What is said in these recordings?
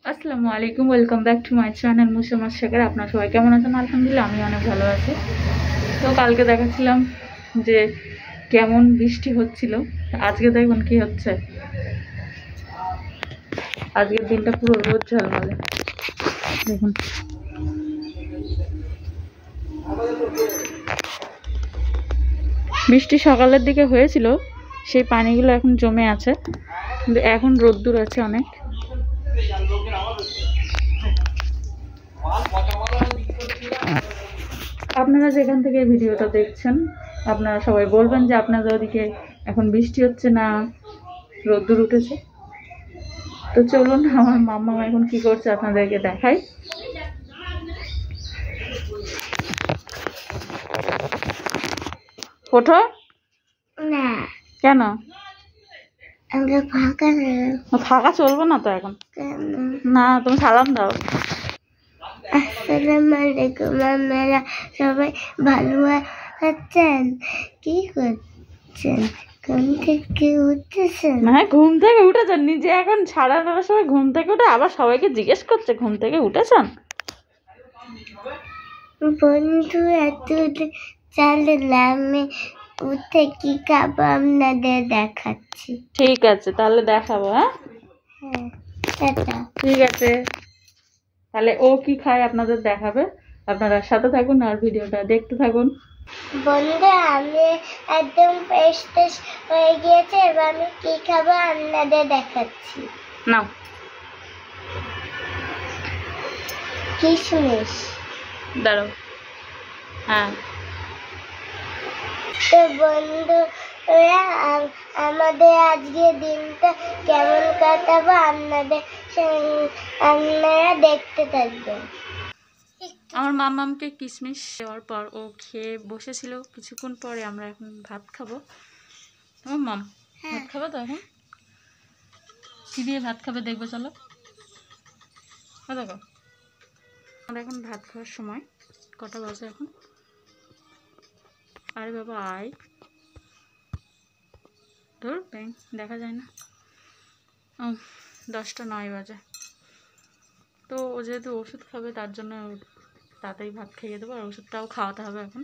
আসসালামু আলাইকুম, welcome back to my channel Musammad শেখার। আপনারা সবাই কেমন আছেন? আলহামদুলিল্লাহ আমি অনেক ভালো আছি। তো কালকে দেখাচ্ছিলাম যে কেমন বৃষ্টি হচ্ছিল, আজকে দেখুন কি হচ্ছে। আজকের দিনটা পুরো রোদ ঝলমলে, দেখুন। বৃষ্টি সকালের দিকে হয়েছিল, সেই পানিগুলো এখন জমে আছে, কিন্তু এখন রোদ্দুর আছে অনেক। আপনারা যেখান থেকে ভিডিওটা দেখছেন, আপনারা সবাই বলবেন যে আপনাদের ওদিকে এখন বৃষ্টি হচ্ছে না রোদ্দুর উঠেছে। তো চলুন আমার মাম্মা এখন কি করছে আপনাদেরকে দেখাই। ওঠো না, কেন? আমরা ফাঁকা ফাঁকা চলবো না তো এখন। না, তুমি সালাম দাও। আসসালামু আলাইকুম। আপনারা সবাই ভালো আছেন? কি করছেন? ঘুম থেকে উঠেছেন? হ্যাঁ, ঘুম থেকে উঠেছেন। নিজে এখন সাড়ে 9টার সময় ঘুম থেকে উঠে আবার সবাইকে জিজ্ঞেস করছে ঘুম থেকে উঠেছেন। বন্ধু এত চালে আমি উঠে কি খাবো আপনাদের দেখাচ্ছি। ঠিক আছে, তাহলে দেখাবো। হ্যাঁ, টাটা। ঠিক আছে, তাহলে ও কি খায় আপনাদের দেখাবে। আপনারা সাথে থাকুন আর ভিডিওটা দেখতে থাকুন। বন্ধু আমি একদম ফ্রেশ হয়ে গিয়েছে, এবার আমি কি খাবো আপনাদের দেখাচ্ছি। নাও। কিশমিশ। দাঁড়াও। হ্যাঁ, তো বন্ধুরা আমাদের আজকে দিনটা কেমন কাটাবো আপনারা দেখতে থাকবেন। আমার মামামকে কিশমিশ দেওয়ার পর ও খেয়ে বসেছিল। কিছুক্ষণ পরে আমরা এখন ভাত খাবো। মাম, ভাত খাবো তো এখন? কি দিয়ে ভাত খাবে দেখবে, চলো। দেখো, আমরা এখন ভাত খাওয়ার সময়। কটা বাজে এখন? আরে বাবা আয়, ধর ব্যাং দেখা যায় না। 10টা 9 বাজে। তো ও যেহেতু ওষুধ খাবে তার জন্য তাড়াতাড়ি ভাত খাইয়ে দেবো, আর ওষুধটাও খাওয়াতে হবে এখন।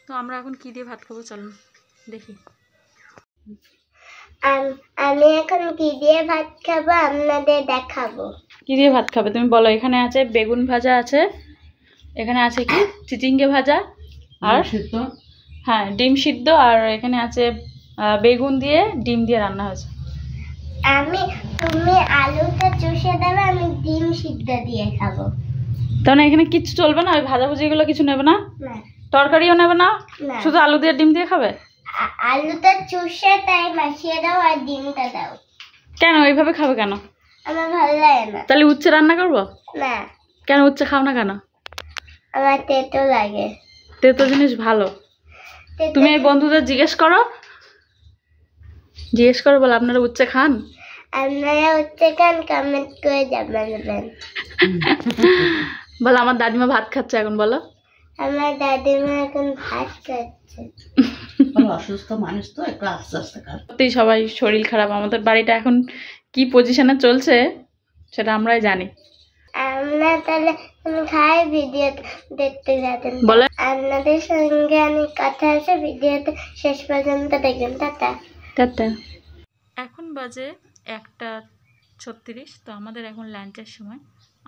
তো আমরা এখন কি দিয়ে ভাত খাবো চলুন দেখি। আমি এখন কি দিয়ে ভাত খাবো আপনাদের দেখাবো। কি দিয়ে ভাত খাবে তুমি বলো? এখানে আছে বেগুন ভাজা আছে, এখানে আছে কি চিচিঙ্গে ভাজা, আর হ্যাঁ ডিম সিদ্ধ, আর এখানে আছে বেগুন দিয়ে ডিম দিয়ে রান্না হয়েছে। তুমি আলুটা চষে দেবে, আমি ডিম সিদ্ধ দিয়ে খাবো। তাহলে এখানে কিচ্ছু চলবে না? ওই ভাজাভুজিগুলো কিছু নেবে না? তরকারিও নেবে না? শুধু আলু দিয়ে ডিম দিয়ে খাবে? আলুটা চষে তাই মাখিয়ে দাও আর ডিমটা দাও। কেন এইভাবে খাবে কেন? আমার ভালো লাগে না। তাহলে উচ্ছে রান্না করবো? না। কেন? কেন উচ্ছে খাও না কেন? আমার তেতো লাগে। তেতো জিনিস ভালো। তুমি এই বন্ধুদের জিজ্ঞেস করো বলো আপনারা উচ্ছে খান? আপনারা উচ্ছে খান, কমেন্ট করে জানাবেন। বলো আমার দাদিমা ভাত খাচ্ছে এখন, বলো। আমার দাদিমা এখন ভাত খাচ্ছে। অসুস্থ মানুষ তো, একটু আস্তে আস্তে খাবে। সত্যি সবাই শরীর খারাপ। আমাদের বাড়িটা এখন কি পজিশনে চলছে সেটা আমরাই জানি। আমরা তাহলে খাই ভিডিও দেখতে যাবেন। বলো। আপনাদের সঙ্গে অনেক কথা আছে, ভিডিওতে শেষ পর্যন্ত দেখবেন। Tata tata. এখন বাজে 1টা 36। তো আমাদের এখন লাঞ্চের সময়,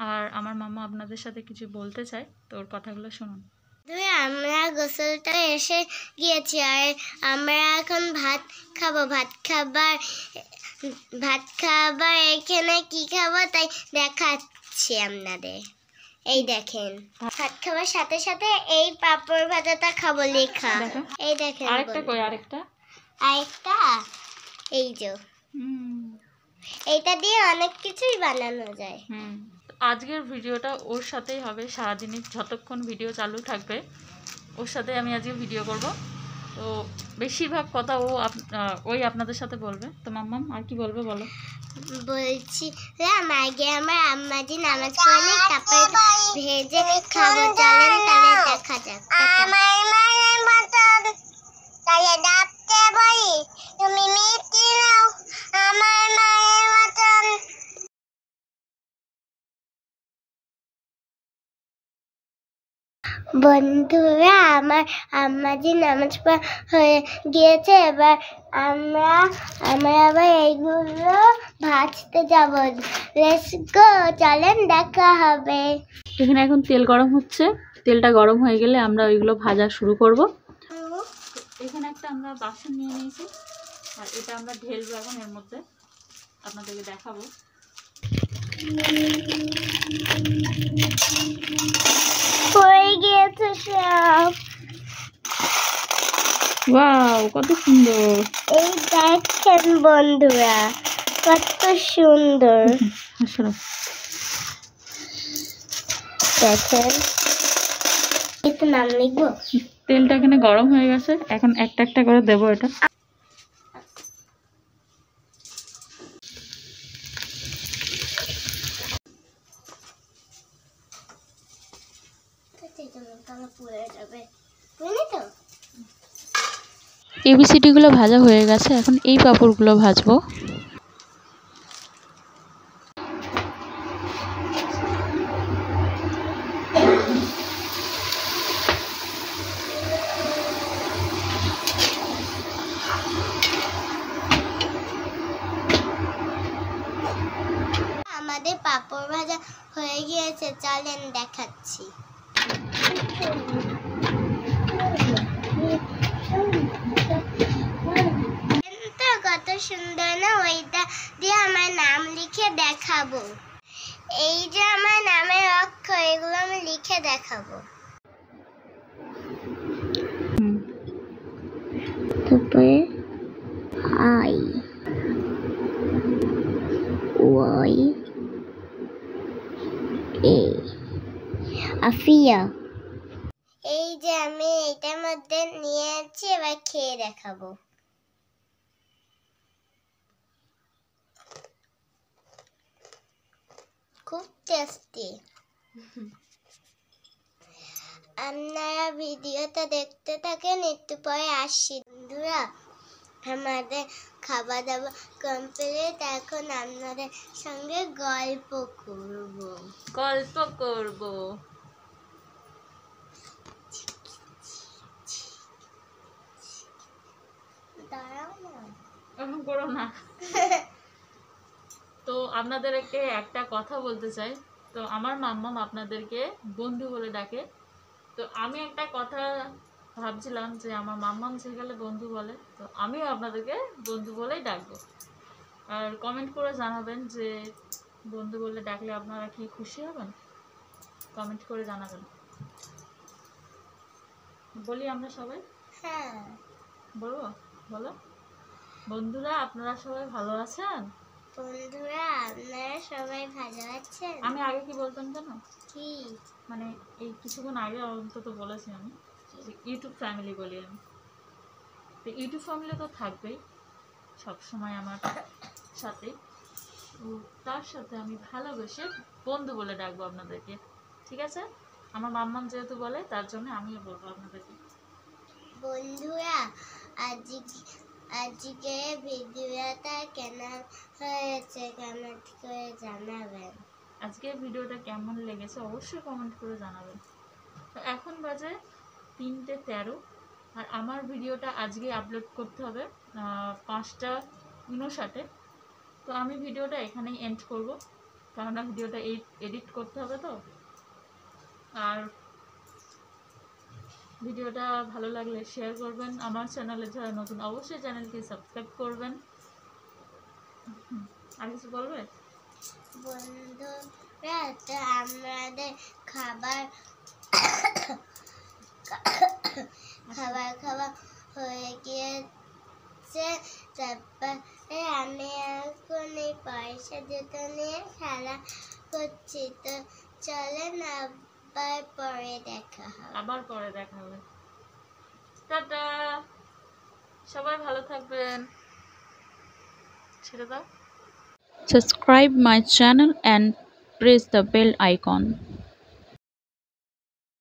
আর আমার মামা আপনাদের সাথে কিছু বলতে চায়, তো ওর কথাগুলো শুনুন। আমরা গোসলটা এসে গিয়েছি, আর আমরা এখন ভাত খাবো। ভাত খাবার এখানে কি খাবো তাই দেখাচ্ছি আপনাদের। এই দেখেন, ভাত খাবার সাথে সাথে এই পাপড় ভাজাটা খাবো লেখা। এই দেখেন, আরেকটা কই? আরেকটা এই যে এইটা দিয়ে অনেক কিছুই বানানো যায়। আজকের ভিডিওটা ওর সাথেই হবে সারাদিনই, যতক্ষণ ভিডিও চালু থাকবে ওর সাথে আমি আজকে ভিডিও করব। তো বেশিরভাগ কথা ওই আপনাদের সাথে বলবে। তো মাম্মাম আর কি বলবে বলো? বলছি আগে আমার আম্মাজি নামাজ পড়লে তারপরে ভেজে খাবো। চলেন তাহলে দেখা যাক। আমার মায়ের মতন তাহলে ডাকতে বলি, তুমি মিষ্টি নাও আমার মায়ের মতন। বন্ধুরা, আমার আম্মা যে নামাজ পড়া হয়ে গিয়েছে, এবার আমরা আবার এইগুলো ভাজতে যাব। লেটস গো, চলেন দেখা হবে। এখানে এখন তেল গরম হচ্ছে, তেলটা গরম হয়ে গেলে আমরা ওইগুলো ভাজা শুরু করব। এখানে একটা আমরা বাসন নিয়ে নিয়েছি, আর এটা আমরা ঢেলবো এখন এর মধ্যে, আপনাদেরকে দেখাবো। হয়ে গিয়েছে সব। ওয়াও, কত সুন্দর! এই দেখেন বন্ধুরা, কত সুন্দর দেখেন। একটু নাম লিখবো। তেলটা এখানে গরম হয়ে গেছে, এখন একটা একটা করে দেবো এটা। এবিসিডিগুলো ভাজা হয়ে গেছে, এখন এই পাঁপড়গুলো ভাজবো। আমাদের পাঁপড় ভাজা হয়ে গিয়েছে, চলেন দেখাচ্ছি। কত সুন্দর না, ওইটা দিয়ে আমার নাম লিখে দেখাবো। এই যে আমার নামের অক্ষর, এগুলো আমি লিখে দেখাবো। তারপরে আই ওয়াই এ আফিয়া। এই যে আমি এটার মধ্যে নিয়েছি, এবার খেয়ে দেখাবো। খুব টেস্টি। আপনারা ভিডিওটা দেখতে থাকেন, একটু পরে আসছি। বন্ধুরা, আমাদের খাওয়া দাওয়া কমপ্লিট, এখন আপনাদের সঙ্গে গল্প করব। দাঁড়াও না, এখন করো না। তো আপনাদেরকে একটা কথা বলতে চাই। তো আমার মাম্মাম আপনাদেরকে বন্ধু বলে ডাকে। তো আমি একটা কথা ভাবছিলাম যে আমার মাম্মাম যেখানে বন্ধু বলে, তো আমিও আপনাদেরকে বন্ধু বলেই ডাকবো। আর কমেন্ট করে জানাবেন যে বন্ধু বলে ডাকলে আপনারা কি খুশি হবেন, কমেন্ট করে জানাবেন। বলি আমরা সবাই? হ্যাঁ বলবো? বলো। বন্ধুরা, আপনারা সবাই ভালো আছেন? বন্ধুরা, আপনারা সবাই ভালো আছেন? আমি আগে কি বলতাম জানো? কি? মানে এই কিছুক্ষণ আগে অন্তত বলেছি আমি, ইউটিউব ফ্যামিলি বলি আমি। তো ইউটিউব ফ্যামিলি তো থাকবেই সবসময় আমার সাথে, তার সাথে আমি ভালোবেসে বন্ধু বলে ডাকবো আপনাদেরকে, ঠিক আছে? আমার মাম্মাম যেহেতু বলে, তার জন্য আমিও বলবো আপনাদেরকে। বন্ধুরা, আজকে ভিডিওটা কেমন হয়েছে কমেন্ট করে জানাবেন। আজকে ভিডিওটা কেমন লেগেছে অবশ্যই কমেন্ট করে জানাবেন। তো এখন বাজে 3:13, আর আমার ভিডিওটা আজকে আপলোড করতে হবে 5:59। তো আমি ভিডিওটা এখানেই এন্ড করব, কেননা ভিডিওটা এডিট করতে হবে। তো আর ভিডিওটা ভালো লাগলে শেয়ার করবেন, আমার চ্যানেলে যারা নতুন অবশ্যই চ্যানেলটি সাবস্ক্রাইব করবেন। আর কিছু বলবে? বন্ধুরা, তো আমাদের খাবার খাওয়া হয়ে গিয়েছে। তারপরে আমি এখন এই পয়সা দুটো নিয়ে খেলা করছি। তো চলেন আবার পরে দেখা হবে। টাটা, সবাই ভালো থাকবেন। ছেড়ে দাও। Subscribe my channel and press the bell icon.